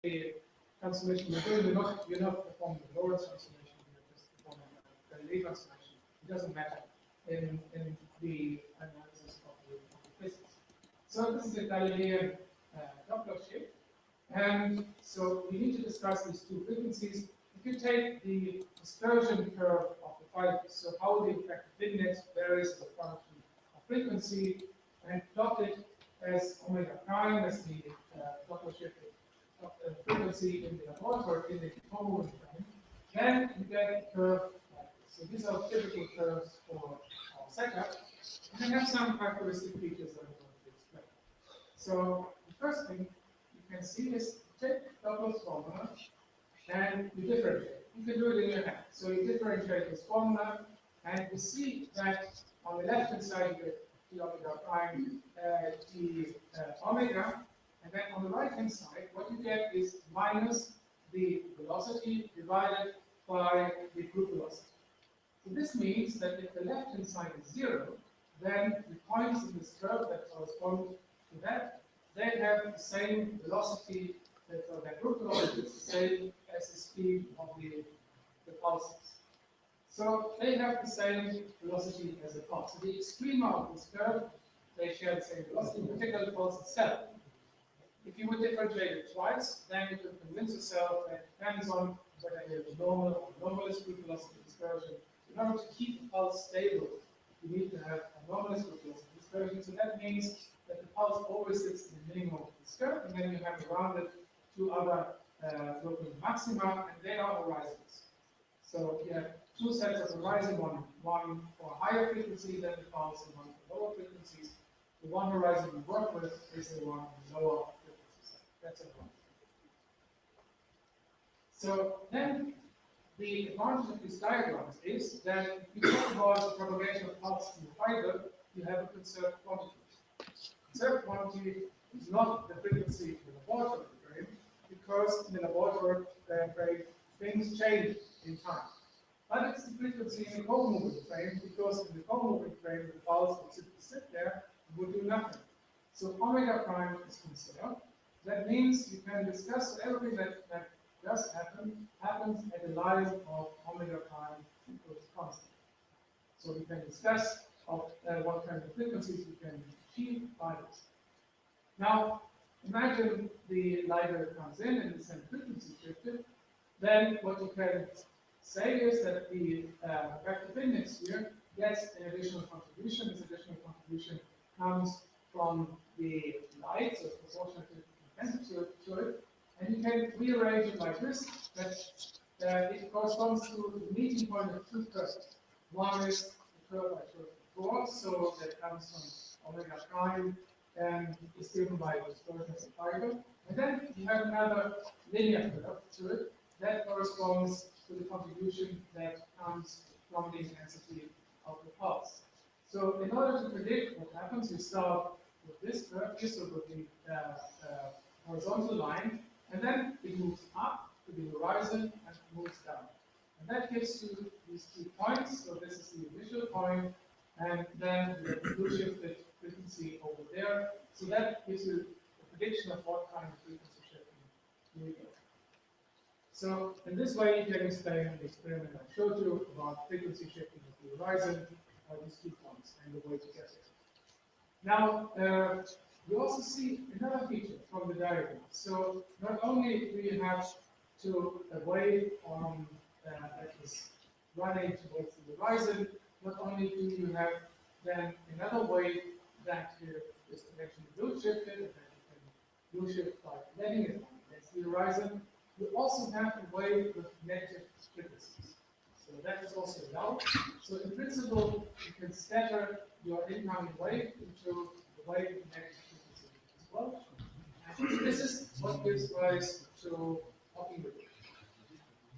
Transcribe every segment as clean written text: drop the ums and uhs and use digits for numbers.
the transformation you're doing, you're not performing the Lorentz transformation, you're just performing the Galilei transformation. It doesn't matter in the analysis of the physics. So this is a Galilean Doppler shift. And so we need to discuss these two frequencies. If you take the dispersion curve of the fibers, so how the effective index varies as a function of frequency, and plot it as omega prime as the Doppler shift of the frequency in the laboratory in the common frame, then you get a curve like this. So these are typical curves for our setup, and they have some characteristic features that I'm going to explain. So the first thing you can see is take Doppler's formula and you differentiate. You can do it in your hand. So you differentiate this formula, and you see that on the left-hand side you get the omega prime t omega, and then on the right-hand side, what you get is minus the velocity divided by the group velocity. So this means that if the left-hand side is 0, then the points in this curve that correspond to that, they have the same velocity, so their group velocity is the same as the speed of the pulses. So they have the same velocity as the pulse. So the extrema of this curve, they share the same velocity, in particular the pulse itself. If you would differentiate it twice, then you could convince yourself that it depends on whether you have a normal or normalist group velocity dispersion. In order to keep the pulse stable, you need to have a normalist group velocity dispersion. So that means that the pulse always sits in the minimum of this curve, and then you have around it two other local maxima, and they are horizons. So you have two sets of horizon, one for higher frequency than the pulse and one for lower frequencies. The one horizon we work with is the one in lower frequencies. That's a one. So then the advantage of these diagrams is that if you talk about the propagation of pulse in the fiber, you have a conserved quantity. Conserved quantity is not the frequency in the laboratory frame, because in the laboratory frame things change in time. But it's the frequency in the co-moving frame, because in the co-moving frame the pulse would simply sit there and would do nothing. So omega prime is conserved. That means you can discuss everything that does happen, happens at a line of omega prime equals constant. So we can discuss what kind of frequencies we can achieve by this. Now, imagine the light wave comes in and the same frequency shifted. Then what you can say is that the effective index here gets an additional contribution. This additional contribution comes from the light, so it's proportional to the intensity to it. And you can rearrange it like this, that it corresponds to the meeting point of two curves. One is the curve I showed before, so that comes from omega prime and is given by the dispersion of the fiber. And then you have another linear curve to it that corresponds to the contribution that comes from the intensity of the pulse. So in order to predict what happens, you start with this curve, so with the horizontal line, and then it moves up to the horizon and moves down. And that gives you these 2 points. So this is the initial point, and then the blue shifted frequency over there. So that gives you a prediction of what kind of frequency shifting you get. So in this way, you can explain the experiment I showed you about frequency shifting of the horizon, or these 2 points, and the way to get it. Now, you also see another feature from the diagram. So not only do you have to a wave that is running towards the horizon, not only do you have then another wave that is actually blue shifted, and then you can blue shift by letting it run against the horizon. You also have a wave with negative frequencies. So that is also allowed. So in principle, you can scatter your incoming wave into the wave with negative frequency as well. And this is what gives rise to Hawking radiation.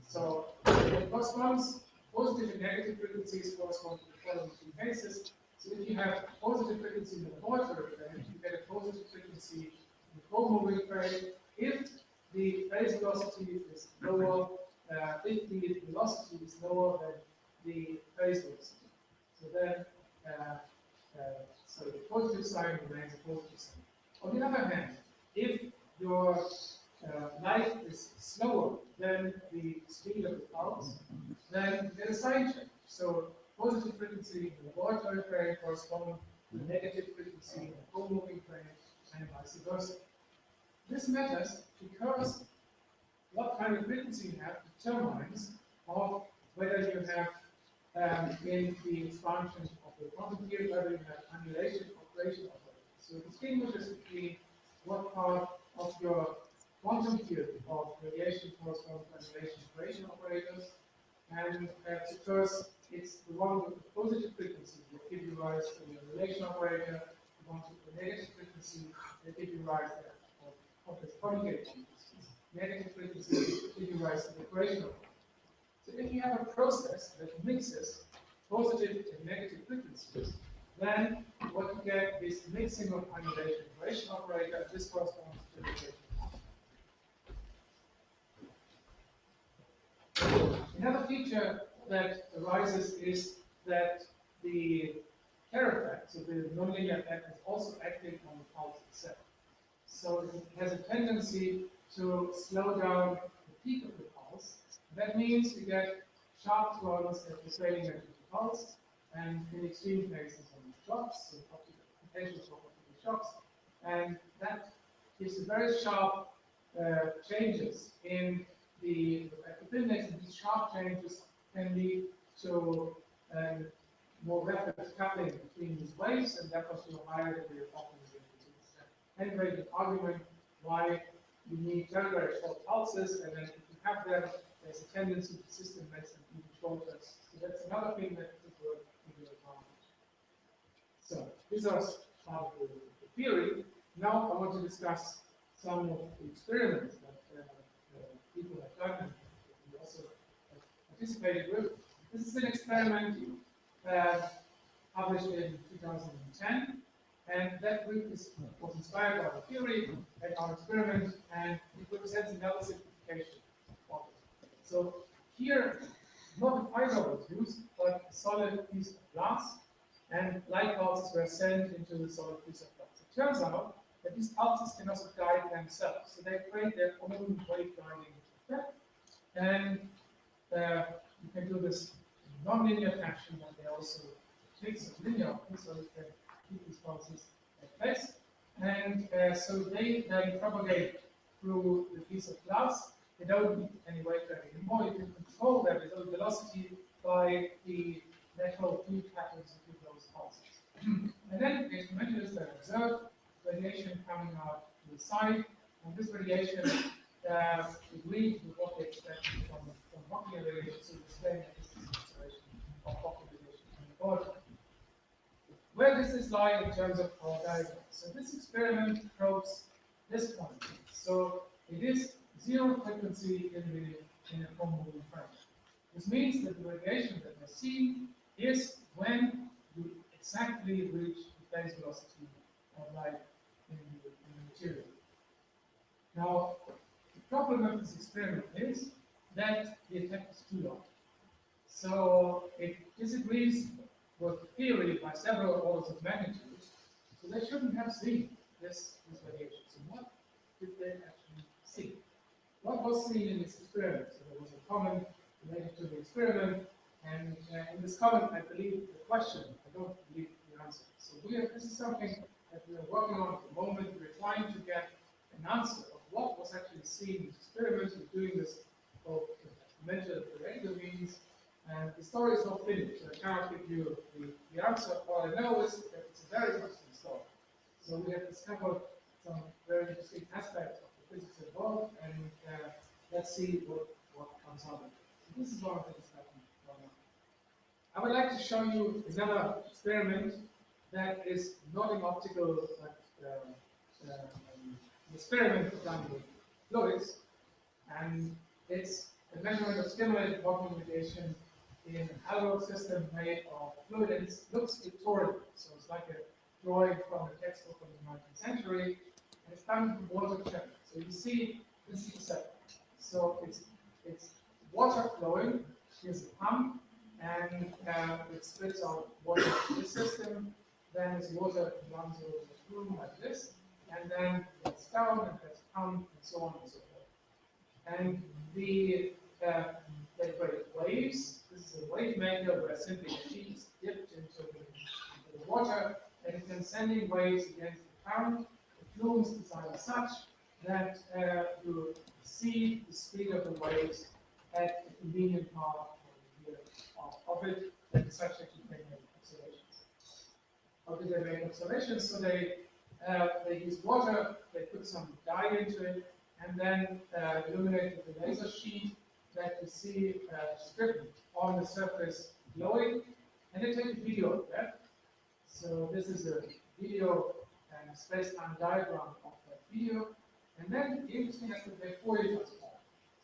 So it corresponds, positive and negative frequencies correspond to the following 2 cases. So if you have positive frequency in the laboratory frame, you get a positive frequency in the co-moving frame. If the phase velocity is lower, if the velocity is lower than the phase velocity. So then, so the positive sign remains a positive sign. On the other hand, if your light light is slower than the speed of the pulse, then there is sign change. So positive frequency in the laboratory frame corresponds to the negative frequency in the co-moving frame, and vice versa. This matters because what kind of frequency you have determines of whether you have in the expansion of the quantum field, whether you have annulation or creation operators. So it distinguishes between what part of your quantum field of radiation corresponds to annulation and creation operators, and because it's the one with the positive frequency that gives you rise to the annulation operator, the one with the negative frequency that gives you rise to complex conjugate frequencies. Negative frequency gives you rise to the creation operator. So if you have a process that mixes positive and negative frequencies, then what you get is mixing of annulation and creation operator. This corresponds to the equation. Another feature that arises is that the Kerr effect, so the nonlinear effect, is also acting on the pulse itself. So it has a tendency to slow down the peak of the pulse. That means you get sharp swells at the trailing edge of the pulse, and in extreme cases, on shocks, so potential for optical shocks, and that gives a very sharp changes in the epidemics, and these sharp changes can lead to more rapid coupling between these waves, and therefore to a higher degree of optimization. Anyway, the argument why you need very, very short pulses, and then if you have them, there's a tendency the system makes them even shorter. So that's another thing that people give you advantage. So these are part of the theory. Now I want to discuss some of the experiments that people have done and we also participated with. This is an experiment published in 2010, and that group was inspired by the theory and our experiment, and it represents another simplification of it. So here, not a fiber was used, but a solid piece of glass, and light pulses were sent into the solid piece of glass. It turns out that these pulses can also guide themselves, so they create their own wave guiding effect, and you can do this in non-linear fashion, but they also take some linear, so you can keep these pulses at place, and so they then propagate through the piece of glass. They don't need any weight bearing anymore. You can control their velocity by the natural field patterns of those pulses. And then the experimentalists then observe radiation coming out to the side, and this radiation agrees with what they expect from Hawking radiation, so explain that this is an observation of Hawking radiation in the body. Where does this lie in terms of our diagram? So this experiment probes this quantity. So it is zero frequency in a co-moving frame. This means that the radiation that we're seeing is when you exactly reach the phase velocity of light in the material. Now, the problem of this experiment is that the effect is too low. So it disagrees with the theory by several orders of magnitude. So they shouldn't have seen this radiation. So what did they actually see? What was seen in this experiment? So there was a comment related to the experiment, and in this comment, I believe the question, I don't believe the answer. So this is something that we are working on at the moment. We're trying to get an answer of what was actually seen in this experiment. We're doing this both experimental and theoretical means, and the story is not finished, so I cannot give you the answer. All I know is that it's a very interesting story. So we have discovered some very interesting aspects of the physics involved, and let's see what comes out of it. So this is one of the discussions going on. I would like to show you another experiment that is not an optical experiment done with fluids, and it's a measurement of stimulated Hawking radiation in an analog system made of fluid, and it looks Victorian, so it's like a drawing from a textbook from the 19th century, and it's done with water channel. So you see, this is the setup. So it's water flowing. Here's a pump, and it spits out water in this system. Then this water runs over the room like this, and then it's down and it's pumped, and so on and so forth. And they create waves. This is a wave maker where simply a sheet is dipped into the water, and it can send in waves against the current. The flume is designed as such that you see the speed of the waves at a convenient part of it, and such that you can make observations. How do they make observations? So they use water, they put some dye into it, and then illuminate with a laser sheet that you see stripped on the surface glowing, and they take a video of that. So this is a video and space-time diagram of that video, and then the interesting aspect they Fourier transform.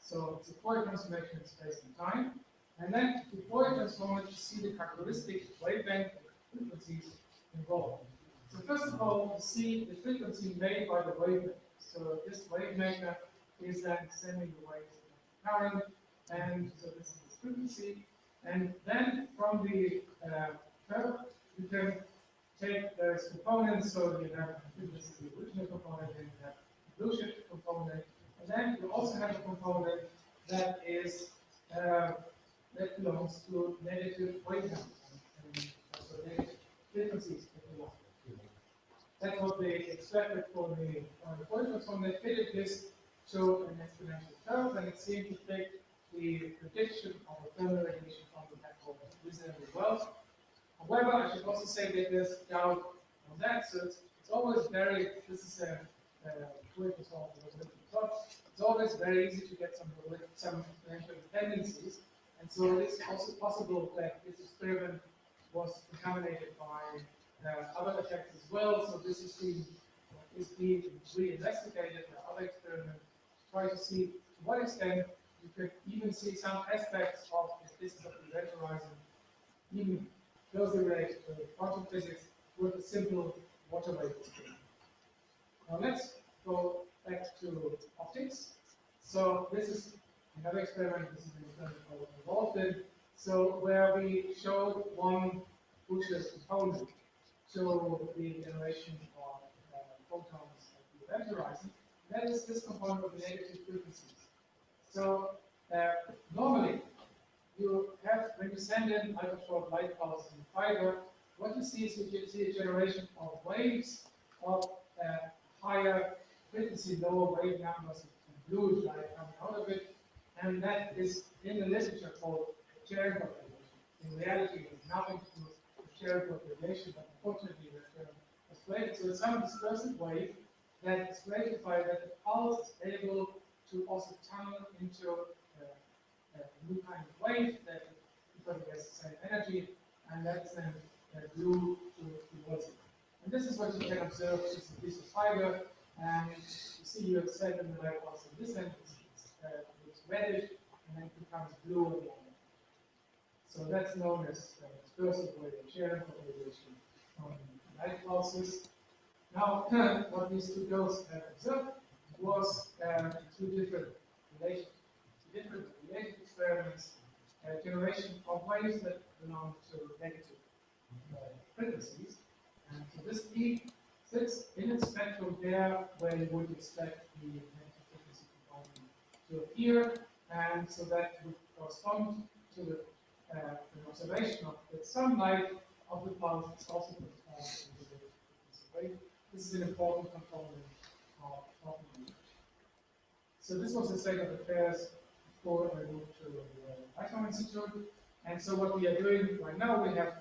So it's a Fourier transformation in space and time, and then the Fourier transform it to see the characteristic wavelength frequencies involved. So first of all, you see the frequency made by the wavelength. So this wave maker is then sending the waves to the current, and so this is the frequency. And then from the curve, you can take those components. So you have this is the original component, and you have the blue shift component, and then you also have a component that is that belongs to negative wavelength and also negative frequencies. That's what they expected for the Fourier transform. They fitted this to an exponential curve, and it seemed to fit the prediction of a thermal radiation from the black hole reasonably well. However, I should also say that there's doubt on that. So it's always very, this is a Fourier transform. It's always very easy to get some exponential dependencies, and so it's also possible that this experiment was contaminated by other effects as well. So this is being re-investigated by other experiments to try to see to what extent you could even see some aspects of this business of event horizon even closely related to quantum physics with a simple water wave experiment. Now let's go back to optics. So this is another experiment. This is an experiment I was involved in. So where we showed one Bush's component to the generation of photons at the event horizon. That is this component of the negative frequencies. So normally, you have, when you send in ultra-short light pulses in fiber, what you see is you see a generation of waves of higher frequency, lower wave numbers, and blue light coming out of it, and that is in the literature called Cherenkov radiation. In reality, it has nothing to do with Cherenkov radiation, but unfortunately, the term was created. So it's some dispersive wave that is created by that the pulse is able to also tunnel into a new kind of wave that because it has the same energy, and that's then blue towards it. And this is what you can observe. It's a piece of fiber, and you see you have set in the light pulse on this end. It's reddish, and then it becomes blue on the other end. So that's known as dispersive wave and Cherenkov radiation on light pulses. Now, what these two girls have observed was two different related experiments, generation of waves that belong to negative frequencies. And so this peak sits in its spectrum there where you would expect the negative frequency component to appear, and so that would correspond to an observation of that some light of the pulse is also corresponds to the frequency wave. This is an important component of research. So this was the state of affairs before I moved to the Icon Institute. And so what we are doing right now, we have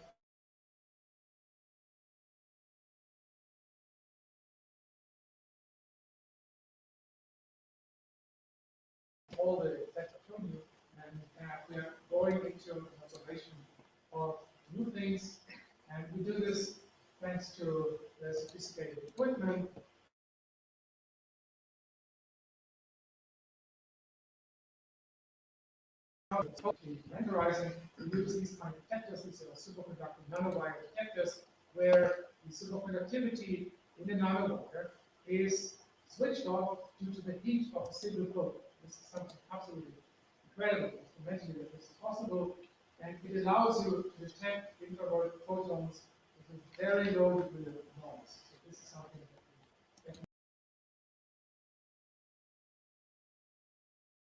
all the effects I've shown you, and we are going into an observation of new things, and we do this thanks to the sophisticated equipment. Renderizing, we use these kind of detectors, these are superconducting nanowire detectors, where the superconductivity in the nanowire is switched off due to the heat of a single proton. This is something absolutely incredible, experimentally, that this is possible, and it allows you to detect infrared photons with a very low degree of noise.